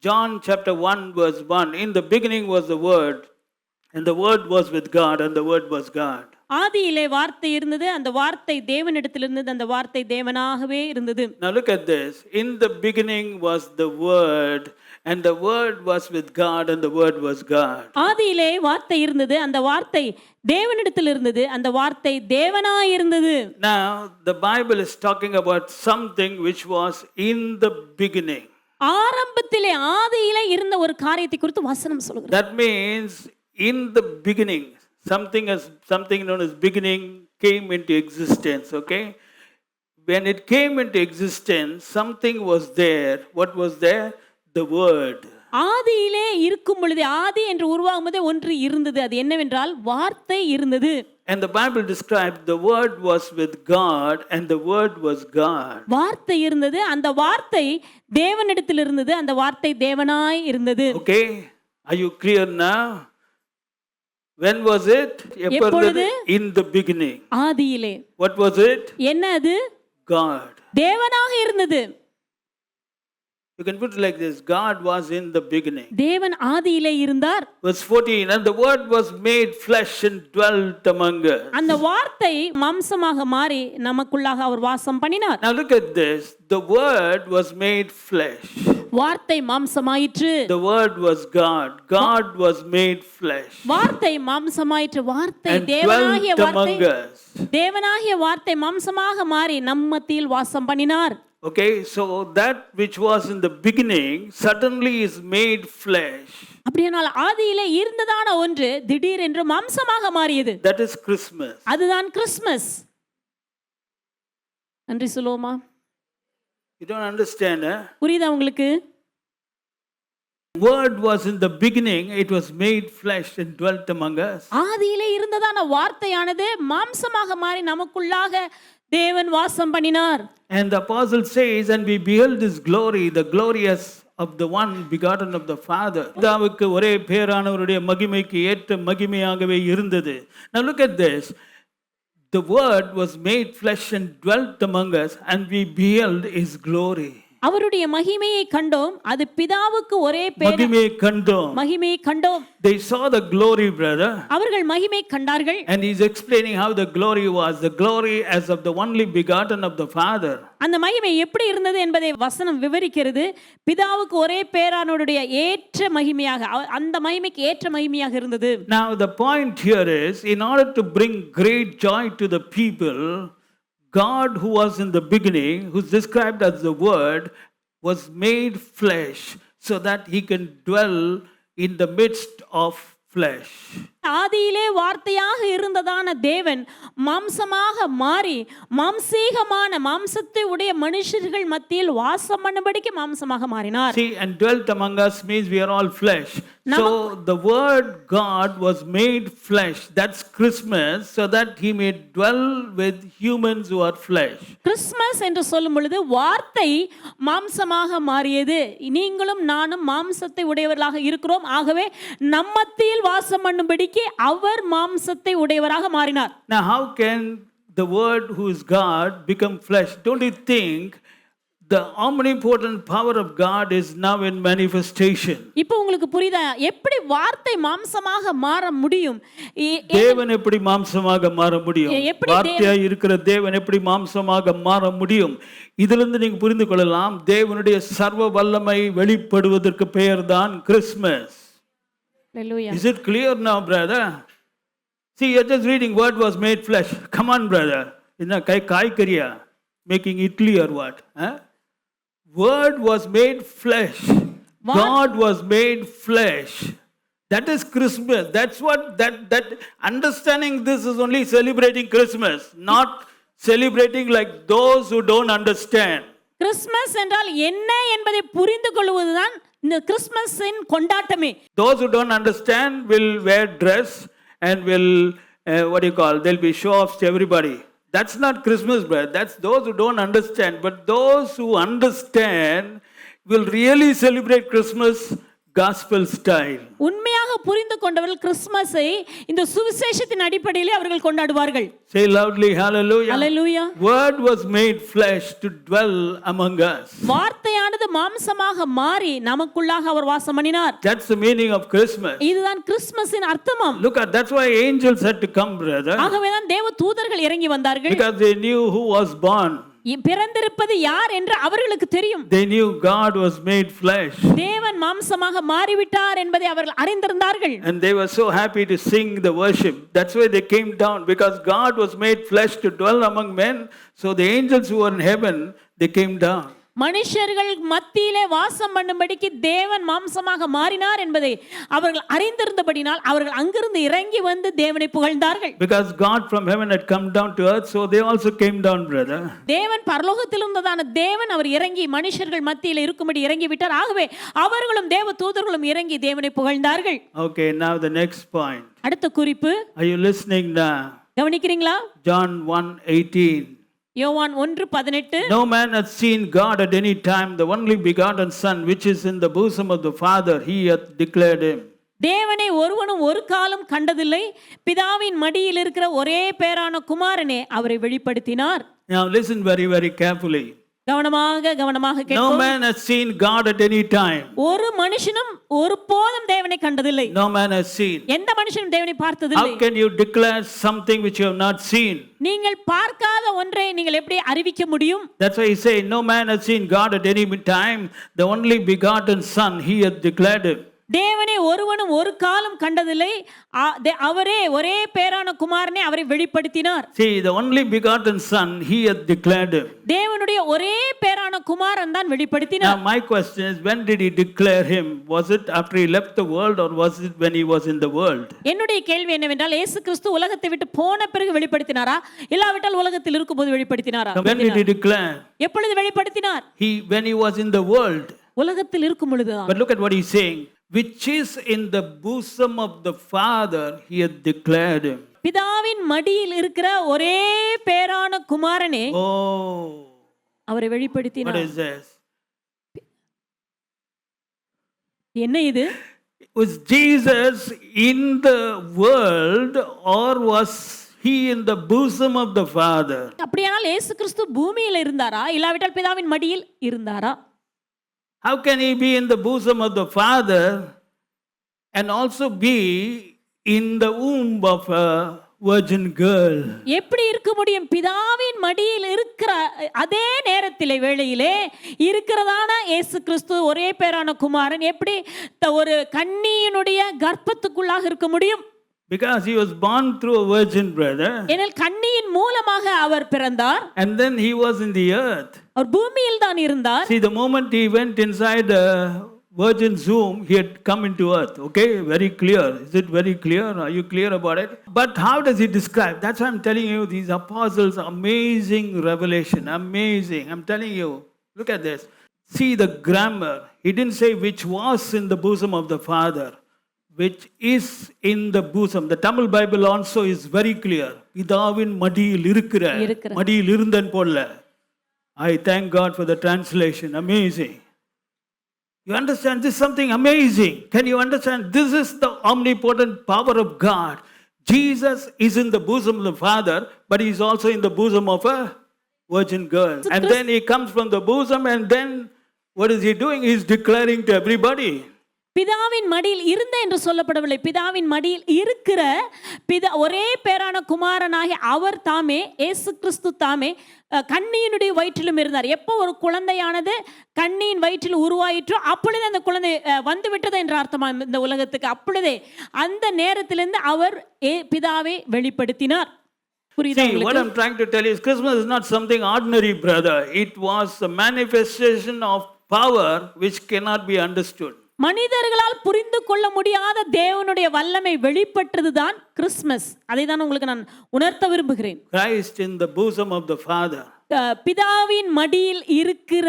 John chapter 1 verse 1, in the beginning was the Word, and the Word was with God, and the Word was God. ஆதியிலே வார்த்தை இருந்தது, அந்த வார்த்தை தேவனிடத்தில் இருந்தது, அந்த வார்த்தை தேவனாகவே இருந்தது. Now look at this. In the beginning was the Word, and the Word was with God, and the Word was God. ஆதியிலே வார்த்தை இருந்தது, அந்த வார்த்தை தேவனிடத்தில் இருந்தது, அந்த வார்த்தை தேவனாய் இருந்தது. Now the Bible is talking about something which was in the beginning. ஆரம்பத்திலே ஆதியிலே இருந்த ஒரு காரியத்தை குறித்து வசனம் சொல்கிறது. That means in the beginning, something known as beginning came into existence, okay? When it came into existence, something was there. What was there? The Word. ஆதியிலே இருக்கும் பொழுது, ஆதி என்று உருவாகும் போதே ஒன்று இருந்தது. அது என்னவென்றால் வார்த்தை இருந்தது. And the Bible describes the Word was with God, and the Word was God. வார்த்தை இருந்தது, அந்த வார்த்தை தேவனிடத்தில் இருந்தது, அந்த வார்த்தை தேவனாய் இருந்தது. Okay? Are you clear now? When was it? எப்பொழுது? In the beginning. ஆதியிலே. What was it? என்ன அது? God. தேவனாக இருந்தது. You can put it like this. God was in the beginning. தேவன் ஆதியிலே இருந்தார். Verse 14, and the Word was made flesh and dwelt among us. அந்த வார்த்தை மாம்சமாக மாறி நமக்குள்ளாக அவர் வாசம் பண்ணினார். Now look at this. The Word was made flesh. வார்த்தை மாம்சமாயிற்று. The Word was God. God was made flesh. வார்த்தை மாம்சமாயிற்று. வார்த்தை And தேவனாகிய dwelt வார்த்தை among us. தேவனாகிய வார்த்தை மாம்சமாக மாறி நம் மத்தியில் வாசம் பண்ணினார். Okay, so that which was in the beginning suddenly is made flesh. அப்படியானால் ஆதியிலே இருந்ததான ஒன்று திடீரென்று மாம்சமாக மாறியது. That is Christmas. அதுதான் கிறிஸ்மஸ். நன்றி சொல்லுவோமா? You don't understand, eh? புரியுதா உங்களுக்கு? Word was in the beginning, it was made flesh and dwelt among us. ஆதியிலே இருந்ததான வார்த்தையானது மாம்சமாக மாறி நமக்குள்ளாக தேவன் வாசம் பண்ணினார். And the apostle says, and we beheld his glory, the glorious of the one begotten of the Father. பிதாவுக்கு ஒரே பேரானவருடைய மகிமைக்கு ஏற்ற மகிமையாகவே இருந்தது. Now look at this. The Word was made flesh and dwelt among us, and we beheld his glory. அவருடைய மகிமையை கண்டோம். அது பிதாவுக்கு ஒரே மகிமையை கண்டோம். மகிமையை கண்டோம். They saw the glory, brother. அவர்கள் மகிமை கண்டார்கள். And he's explaining how the glory was, the glory as of the only begotten of the Father. அந்த மகிமை எப்படி இருந்தது என்பதை வசனம் விவரிக்கிறது. பிதாவுக்கு ஒரே பேரானவருடைய ஏற்ற மகிமையாக, அந்த மகிமைக்கு ஏற்ற மகிமையாக இருந்தது. Now the point here is, in order to bring great joy to the people, God, who was in the beginning, who's described as the Word, was made flesh so that he can dwell in the midst of flesh. ஆதியிலே வார்த்தையாக இருந்ததான தேவன் மாம்சமாக மாறி மாம்சீகமான மாம்சத்தை உடைய மனுஷர்கள் மத்தியில் வாசம் பண்ணும்படிக்கு மாம்சமாக மாறினார். See, and dwelt among us means we are all flesh. So the Word God was made flesh. That's Christmas, so that he may dwell with humans who are flesh. Christmas என்று சொல்லும் பொழுது வார்த்தை மாம்சமாக மாறியது. நீங்களும் நானும் மாம்சத்தை உடையவர்களாக இருக்கிறோம். ஆகவே நம் மத்தியில் வாசம் பண்ணும்படிக்கு அவர் மாம்சத்தை உடையவராக மாறினார். Now how can the Word who is God become flesh? Don't you think the omnipotent power of God is now in manifestation? இப்போ உங்களுக்கு புரியுதா எப்படி வார்த்தை மாம்சமாக மாற முடியும்? தேவன் எப்படி மாம்சமாக மாற முடியும்? வார்த்தையாய் இருக்கிற தேவன் எப்படி மாம்சமாக மாற முடியும்? இதிலிருந்து நீங்க புரிந்து கொள்ளலாம், தேவனுடைய சர்வ வல்லமை வெளிப்படுவதற்கு பெயர்தான் Christmas. Hallelujah. Is it clear now, brother? See, you're just reading Word was made flesh. Come on, brother. Inna kaikariya making idli or what? Huh? Word was made flesh. God was made flesh. That is Christmas. That's what that understanding this is only celebrating Christmas, not celebrating like those who don't understand. Christmas என்றால் என்ன என்பதை புரிந்து கொள்வதுதான் இந்த கிறிஸ்மஸின் கொண்டாட்டமே. Those who don't understand will wear dress and will there'll be show offs to everybody. That's not Christmas, brother. That's those who don't understand. But those who understand will really celebrate Christmas gospel style. உண்மையாக புரிந்து கொண்டவர்கள் கிறிஸ்துமஸை இந்த சுவிசேஷத்தின் அடிப்படையிலே அவர்கள் கொண்டாடுவார்கள். Say loudly, hallelujah. Hallelujah. Word was made flesh to dwell among us. வார்த்தையானது மாம்சமாக மாறி நமக்குள்ளாக அவர் வாசம் பண்ணினார். That's the meaning of Christmas. இதுதான் கிறிஸ்துமஸின் அர்த்தமாம். Look at, that's why angels had to come, brother. ஆகவேதான் தேவ தூதர்கள் இறங்கி வந்தார்கள். Because they knew who was born. பிறந்திருப்பது யார் என்று அவர்களுக்கு தெரியும். They knew God was made flesh. தேவன் மாம்சமாக மாறிவிட்டார் என்பதை அவர்கள் அறிந்திருந்தார்கள். And they were so happy to sing the worship. That's why they came down, because God was made flesh to dwell among men. So the angels who were in heaven, they came down. மனுஷர்கள் மத்தியிலே வாசம் பண்ணும்படிக்கு தேவன் மாம்சமாக மாறினார் என்பதை அவர்கள் அறிந்திருந்தபடினால் அவர்கள் அங்கிருந்து இறங்கி வந்து தேவனை புகழ்ந்தார்கள். Because God from heaven had come down to earth, so they also came down, brother. தேவன் பரலோகத்தில் இருந்ததான தேவன் அவர் இறங்கி மனுஷர்கள் மத்தியிலே இருக்கும்படி இறங்கி விட்டார். ஆகவே அவர்களும் தேவ தூதர்களும் இறங்கி தேவனை புகழ்ந்தார்கள். Okay, now the next point. அடுத்த குறிப்பு, Are you listening now? கவனிக்கிறீங்களா? John 1:18. யோவான் 1:18. No man hath seen God at any time, the only begotten Son, which is in the bosom of the Father, he hath declared him. தேவனை ஒருவனும் ஒரு காலம் கண்டதில்லை, பிதாவின் மடியில் இருக்கிற ஒரே பேரான குமாரனே அவரை வெளிப்படுத்தினார். Now listen very, very carefully. கவனமாக No கேட்போம். man has seen God at any time. ஒரு மனுஷனும் ஒருபோதும் தேவனை கண்டதில்லை. No man has seen. எந்த மனுஷனும் தேவனை பார்த்ததில்லை. How can you declare something which you have not seen? நீங்கள் பார்க்காத ஒன்றை நீங்கள் எப்படி அறிவிக்க முடியும்? That's why he say, no man has seen God at any time, the only begotten Son, he hath declared him. தேவனை ஒருவனும் ஒரு காலம் கண்டதில்லை, அவரே ஒரே பேரான குமாரனே அவரை வெளிப்படுத்தினார். See, the only begotten Son, he hath declared him. தேவனுடைய ஒரே பேரான குமாரன் தான் வெளிப்படுத்தினார். Now my question is, when did he declare him? Was it after he left the world, or was it when he was in the world? என்னுடைய கேள்வி என்னவென்றால், இயேசு கிறிஸ்து உலகத்தை விட்டு போன பிறகு வெளிப்படுத்தினாரா, இல்லாவிட்டால் உலகத்தில் இருக்கும்போது வெளிப்படுத்தினாரா? When did he declare? எப்பொழுது வெளிப்படுத்தினார்? When he was in the world. உலகத்தில் இருக்கும் பொழுது. But look at what he's saying. Which is in the bosom of the Father, he hath declared him. பிதாவின் மடியில் இருக்கிற ஒரே பேரான குமாரனே Oh, அவரை வெளிப்படுத்தினார். what is this? என்ன இது? Was Jesus in the world, or was he in the bosom of the Father? அப்படியானால் இயேசு கிறிஸ்து பூமியில் இருந்தாரா, இல்லாவிட்டால் பிதாவின் மடியில் இருந்தாரா? How can he be in the bosom of the Father and also be in the womb of a virgin girl? எப்படி இருக்க முடியும்? பிதாவின் மடியில் இருக்கிற அதே நேரத்திலே வேளையிலே இருக்கிறதான இயேசு கிறிஸ்து ஒரே பேரான குமாரன் எப்படி ஒரு கன்னியினுடைய கர்ப்பத்துக்குள்ளாக இருக்க முடியும்? Because he was born through a virgin, brother. ஏனெனில் கன்னியின் மூலமாக அவர் பிறந்தார். And then he was in the earth. அவர் பூமியில் தான் இருந்தார். See, the moment he went inside the virgin's womb, he had come into earth. Okay, very clear. Is it very clear? Are you clear about it? But how does he describe? That's why I'm telling you, these apostles, amazing revelation, amazing. I'm telling you, look at this. See the grammar. He didn't say which was in the bosom of the Father, which is in the bosom. The Tamil Bible also is very clear. பிதாவின் மடியில் இருக்கிற, மடியில் இருந்தன் போல. I thank God for the translation. Amazing. You understand? This is something amazing. Can you understand? This is the omnipotent power of God. Jesus is in the bosom of the Father, but he is also in the bosom of a virgin girl. And then he comes from the bosom, and then what is he doing? He is declaring to everybody. பிதாவின் மடியில் இருந்த என்று சொல்லப்படவில்லை, பிதாவின் மடியில் இருக்கிற ஒரே பேரான குமாரனாகிய அவர் தாமே, இயேசு கிறிஸ்து தாமே கன்னியினுடைய வயிற்றிலும் இருந்தார். எப்போ ஒரு குழந்தையானது கன்னியின் வயிற்றில் உருவாயிற்றோ அப்பொழுது அந்த குழந்தை வந்து விட்டது என்ற அர்த்தமா இந்த உலகத்துக்கு. அப்பொழுதே அந்த நேரத்திலிருந்து அவர் பிதாவை வெளிப்படுத்தினார். See, what I'm trying to tell you is Christmas is not something ordinary, brother. It was a manifestation of power which cannot be understood. மனிதர்களால் புரிந்து கொள்ள முடியாத தேவனுடைய வல்லமை வெளிப்பட்டதுதான் கிறிஸ்மஸ். அதை தான் உங்களுக்கு நான் உணர்த்த விரும்புகிறேன். Christ in the bosom of the Father. பிதாவின் மடியில் இருக்கிற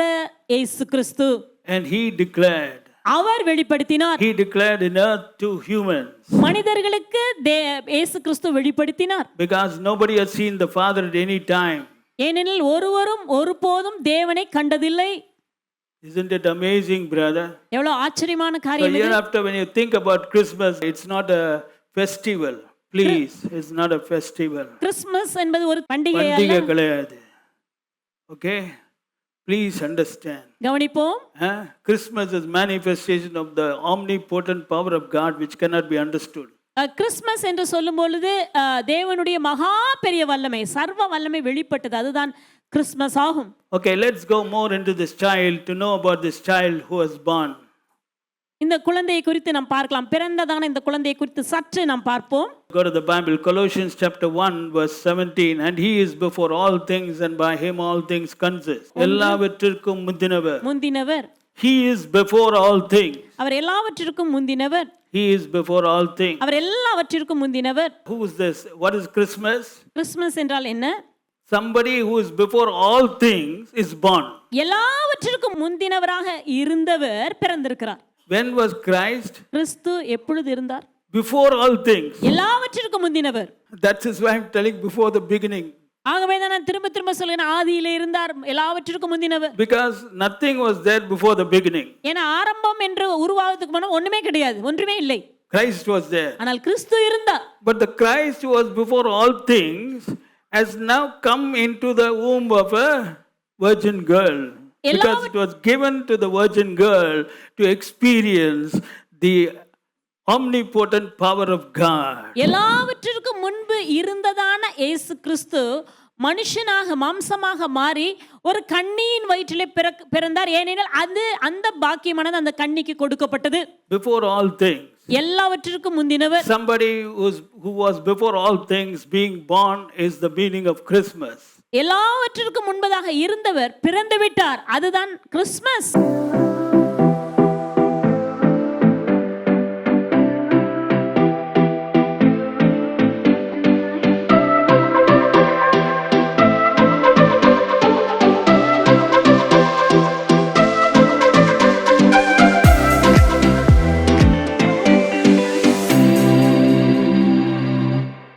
இயேசு கிறிஸ்து. And he declared. அவர் வெளிப்படுத்தினார். He declared in earth to humans. மனிதர்களுக்கு இயேசு கிறிஸ்து வெளிப்படுத்தினார். Because nobody has seen the Father at any time. ஏனெனில் ஒருவரும் ஒருபோதும் தேவனை கண்டதில்லை. Isn't it amazing, brother? எவ்வளவு ஆச்சரியமான So காரியம் இது. hereafter, when you think about Christmas, it's not a festival. Please, it's not a festival. Christmas என்பது ஒரு பண்டிகை அல்ல. பண்டிகை கிடையாது. Okay? Please understand. கவனிப்போம். Christmas is manifestation of the omnipotent power of God which cannot be understood. Christmas என்று சொல்லும் பொழுது தேவனுடைய மகா பெரிய வல்லமை, சர்வ வல்லமை வெளிப்பட்டது. அதுதான் கிறிஸ்மஸ் ஆகும். Okay, let's go more into this child to know about this child who was born. இந்த குழந்தையை குறித்து நாம் பார்க்கலாம். பிறந்ததான இந்த குழந்தையை குறித்து சற்று நாம் பார்ப்போம். Go to the Bible, Colossians chapter 1 verse 17, and he is before all things and by him all things consist. எல்லாவற்றிற்கும் முந்தினவர். முந்தினவர். He is before all things. அவர் எல்லாவற்றிற்கும் முந்தினவர். He is before all things. அவர் எல்லாவற்றிற்கும் முந்தினவர். Who is this? What is Christmas? Christmas என்றால் என்ன? Somebody who is before all things is born. எல்லாவற்றிற்கும் முந்தினவராக இருந்தவர் பிறந்திருக்கிறார். When was Christ? கிறிஸ்து எப்பொழுது இருந்தார்? Before all things. எல்லாவற்றிற்கும் முந்தினவர். That is why I'm telling before the beginning. ஆகவே தான் நான் திரும்ப திரும்ப சொல்கிறேன், ஆதியிலே இருந்தார், எல்லாவற்றிற்கும் முந்தினவர். Because nothing was there before the beginning. ஏன்னா ஆரம்பம் என்று உருவாவதுக்கு முன்ன ஒண்ணுமே கிடையாது, ஒன்றுமே இல்லை. Christ was there. ஆனால் கிறிஸ்து இருந்தார். But the Christ who was before all things has now come into the womb of a virgin girl. Because it was given to the virgin girl to experience the omnipotent power of God. எல்லாவற்றிற்கும் முன்பு இருந்ததான இயேசு கிறிஸ்து மனுஷனாக மாம்சமாக மாறி ஒரு கன்னியின் வயிற்றிலே பிறந்தார். ஏனெனில் அது அந்த பாக்கியமானது அந்த கன்னிக்கு கொடுக்கப்பட்டது. Before all things. எல்லாவற்றிற்கும் முந்தினவர். Somebody who was before all things being born is the meaning of Christmas. எல்லாவற்றிற்கும் முன்பதாக இருந்தவர் பிறந்து விட்டார். அதுதான் கிறிஸ்மஸ்.